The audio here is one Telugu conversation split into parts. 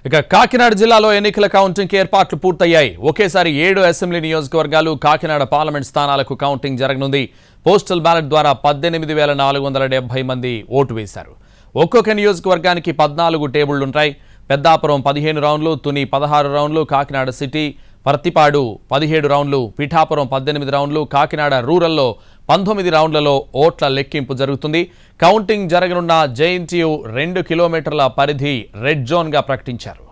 ఇక కాకినాడ జిల్లాలో ఎన్నికల కౌంటింగ్ ఏర్పాట్లు పూర్తయ్యాయి. ఒకేసారి 7 అసెంబ్లీ నియోజకవర్గాలు కాకినాడ పార్లమెంట్ స్థానాలకు కౌంటింగ్ జరగనుంది. పోస్టల్ బ్యాలెట్ ద్వారా 18,470 మంది ఓటు వేశారు. ఒక్కొక్క నియోజకవర్గానికి 14 టేబుళ్లుంటాయి. పెద్దాపురం 15 రౌండ్లు, తుని 16 రౌండ్లు, కాకినాడ సిటీ, పర్తిపాడు 17 రౌండ్లు, పిఠాపురం 18 రౌండ్లు, కాకినాడ రూరల్లో 19 రౌండ్లలో ఓట్ల లెక్కింపు జరుగుతుంది. కౌంటింగ్ జరగనున్న జేఎన్టీయూ 2 కిలోమీటర్ల పరిధి రెడ్ జోన్గా ప్రకటించారు.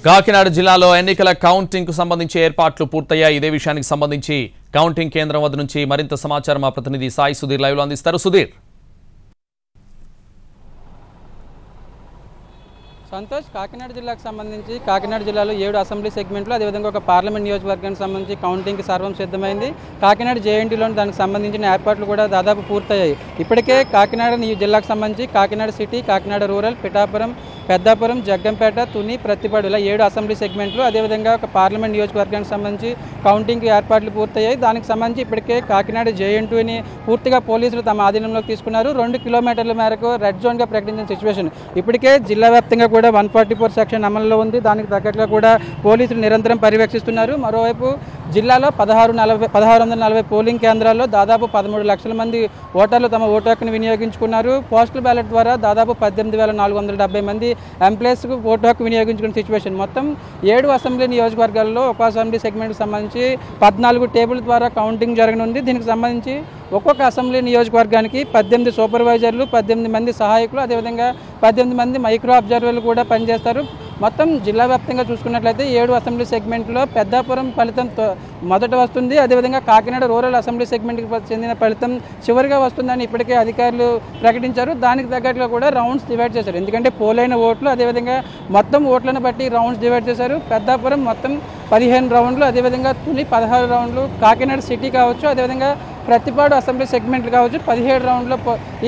కాకినాడ జిల్లాలో ఎన్నికల కౌంటింగ్ కు సంబంధించి ఏర్పాట్లు పూర్తయ్యాయి. ఇదే విషయానికి సంబంధించి కౌంటింగ్ కేంద్రం వద్ద నుంచి మరింత సమాచారం మా ప్రతినిధి సాయి సుధీర్ లైవ్ లో అందిస్తారు. సుధీర్. సంతోష్, కాకినాడ జిల్లాకు సంబంధించి కాకినాడ జిల్లాలో 7 అసెంబ్లీ సెగ్మెంట్లు అదేవిధంగా ఒక పార్లమెంట్ నియోజకవర్గానికి సంబంధించి కౌంటింగ్కి సర్వం సిద్ధమైంది. కాకినాడ జేఎన్టీలోని దానికి సంబంధించిన ఏర్పాట్లు కూడా దాదాపు పూర్తయ్యాయి. ఇప్పటికే కాకినాడ జిల్లాకు సంబంధించి కాకినాడ సిటీ, కాకినాడ రూరల్, పిఠాపురం, పెద్దాపురం, జగ్గంపేట, తుని, ప్రతిపాడు ఇలా 7 అసెంబ్లీ సెగ్మెంట్లు అదేవిధంగా ఒక పార్లమెంట్ నియోజకవర్గానికి సంబంధించి కౌంటింగ్కి ఏర్పాట్లు పూర్తయ్యాయి. దానికి సంబంధించి ఇప్పటికే కాకినాడ జేఎన్టీని పూర్తిగా పోలీసులు తమ ఆధీనంలోకి తీసుకున్నారు. 2 కిలోమీటర్ల మేరకు రెడ్ జోన్గా ప్రకటించిన సిచ్యువేషన్. ఇప్పటికే జిల్లా వ్యాప్తంగా కూడా 144 సెక్షన్ అమల్లో ఉంది. దానికి తగ్గట్టుగా కూడా పోలీసులు నిరంతరం పర్యవేక్షిస్తున్నారు. మరోవైపు జిల్లాలో 1640 పోలింగ్ కేంద్రాల్లో దాదాపు 13 లక్షల మంది ఓటర్లు తమ ఓటు హక్కును వినియోగించుకున్నారు. పోస్టల్ బ్యాలెట్ ద్వారా దాదాపు 18,470 మంది ఎంప్లాయీస్కు ఓటు హక్కు వినియోగించుకున్న సిచ్యువేషన్. మొత్తం 7 అసెంబ్లీ నియోజకవర్గాల్లో ఒక అసెంబ్లీ సెగ్మెంట్కి సంబంధించి 14 టేబుల్ ద్వారా కౌంటింగ్ జరగనుంది. దీనికి సంబంధించి ఒక్కొక్క అసెంబ్లీ నియోజకవర్గానికి 18 సూపర్వైజర్లు, 18 మంది సహాయకులు అదేవిధంగా 18 మంది మైక్రో అబ్జర్వర్లు కూడా పనిచేస్తారు. మొత్తం జిల్లా వ్యాప్తంగా చూసుకున్నట్లయితే 7 అసెంబ్లీ సెగ్మెంట్లో పెద్దాపురం ఫలితం మొదట వస్తుంది. అదేవిధంగా కాకినాడ రూరల్ అసెంబ్లీ సెగ్మెంట్కి చెందిన ఫలితం చివరిగా వస్తుందని ఇప్పటికే అధికారులు ప్రకటించారు. దానికి తగ్గట్టుగా కూడా రౌండ్స్ డివైడ్ చేశారు. ఎందుకంటే పోలైన ఓట్లు అదేవిధంగా మొత్తం ఓట్లను బట్టి రౌండ్స్ డివైడ్ చేశారు. పెద్దాపురం మొత్తం 15 రౌండ్లు, అదేవిధంగా తుని 16 రౌండ్లు, కాకినాడ సిటీ కావచ్చు అదేవిధంగా ప్రతిపాడు అసెంబ్లీ సెగ్మెంట్లు కావచ్చు 17 రౌండ్లో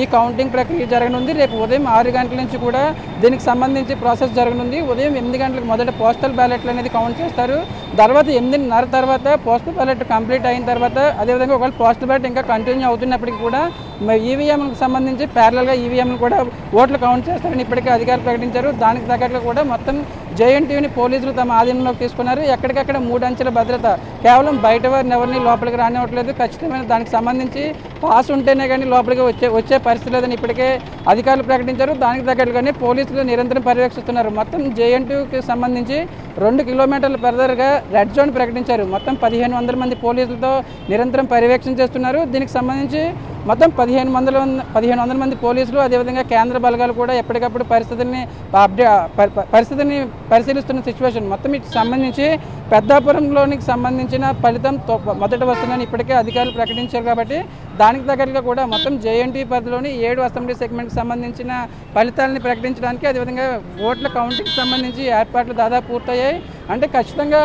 ఈ కౌంటింగ్ ప్రక్రియ జరగనుంది. రేపు ఉదయం 6 గంటల నుంచి కూడా దీనికి సంబంధించి ప్రాసెస్ జరగనుంది. ఉదయం 8 గంటలకు మొదట పోస్టల్ బ్యాలెట్లు అనేది కౌంట్ చేస్తారు. తర్వాత 8:30 తర్వాత పోస్టల్ బ్యాలెట్ కంప్లీట్ అయిన తర్వాత అదేవిధంగా ఒకవేళ పోస్టల్ బ్యాలెట్ ఇంకా కంటిన్యూ అవుతున్నప్పటికీ కూడా ఈవీఎంలకు సంబంధించి ప్యారలల్గా ఈవీఎంలు కూడా ఓట్లు కౌంట్ చేస్తారని ఇప్పటికే అధికారులు ప్రకటించారు. దానికి తగ్గట్లు కూడా మొత్తం జేఎన్టీయూని పోలీసులు తమ ఆధీనంలోకి తీసుకున్నారు. ఎక్కడికక్కడ 3 అంచెల భద్రత, కేవలం బయట వారిని ఎవరిని లోపలికి రానివ్వట్లేదు. ఖచ్చితమైన దానికి సంబంధించి పాస్ ఉంటేనే కానీ లోపలికి వచ్చే పరిస్థితి లేదని ఇప్పటికే అధికారులు ప్రకటించారు. దానికి తగ్గట్టుగానే పోలీసులు నిరంతరం పర్యవేక్షిస్తున్నారు. మొత్తం జేఎన్టీయూకి సంబంధించి 2 కిలోమీటర్ల ఫర్దర్గా రెడ్ జోన్ ప్రకటించారు. మొత్తం 1500 మంది పోలీసులతో నిరంతరం పర్యవేక్షణ చేస్తున్నారు. దీనికి సంబంధించి మొత్తం 1500 మంది పోలీసులు అదేవిధంగా కేంద్ర బలగాలు కూడా ఎప్పటికప్పుడు పరిస్థితిని పరిశీలిస్తున్న సిచ్యువేషన్. మొత్తం వీటికి సంబంధించి పెద్దాపురంలోనికి సంబంధించిన ఫలితం మొదట వస్తుందని ఇప్పటికే అధికారులు ప్రకటించారు. కాబట్టి దానికి తగ్గట్టుగా కూడా మొత్తం జేఎన్టీ పరిధిలోని 7 అసెంబ్లీ సెగ్మెంట్కి సంబంధించిన ఫలితాలని ప్రకటించడానికి అదేవిధంగా ఓట్ల కౌంటింగ్కి సంబంధించి ఏర్పాట్లు దాదాపు పూర్తయ్యాయి. అంటే ఖచ్చితంగా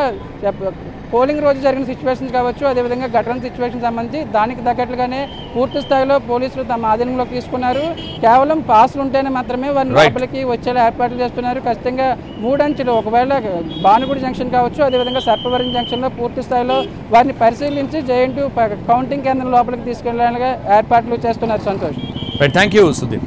పోలింగ్ రోజు జరిగిన సిచ్యువేషన్స్ కావచ్చు అదేవిధంగా ఘటన సిచ్యువేషన్ సంబంధించి దానికి తగ్గట్లుగానే పూర్తి స్థాయిలో పోలీసులు తమ ఆధీనంలోకి తీసుకున్నారు. కేవలం పాసులు ఉంటేనే మాత్రమే వారిని లోపలికి వచ్చేలా ఏర్పాట్లు చేస్తున్నారు. ఖచ్చితంగా 3 అంచెలు, ఒకవేళ భానుగుడి జంక్షన్ కావచ్చు అదేవిధంగా సర్పవరం జంక్షన్లో పూర్తి స్థాయిలో వారిని పరిశీలించి జేఎన్టీ కౌంటింగ్ కేంద్రం లోపలికి తీసుకెళ్లేలాగా ఏర్పాట్లు చేస్తున్నారు. సంతోష్. Thank you Sudheer.